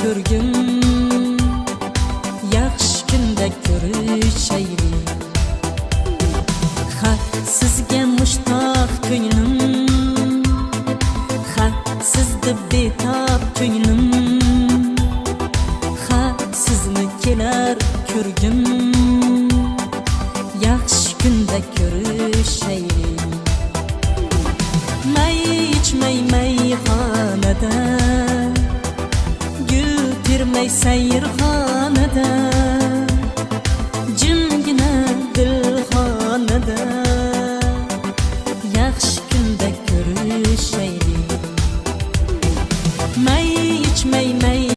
ko'rgim, yaxshi kunda ko'rishaylik. Ha, sizga mushtoq ko'nglim, ha, sizda betob ko'nglim, ha, sizni kelar ko'rgim, yaxshi kunda ko'rishaylik. May ichmay mayxonada, gul termay sayrxonada,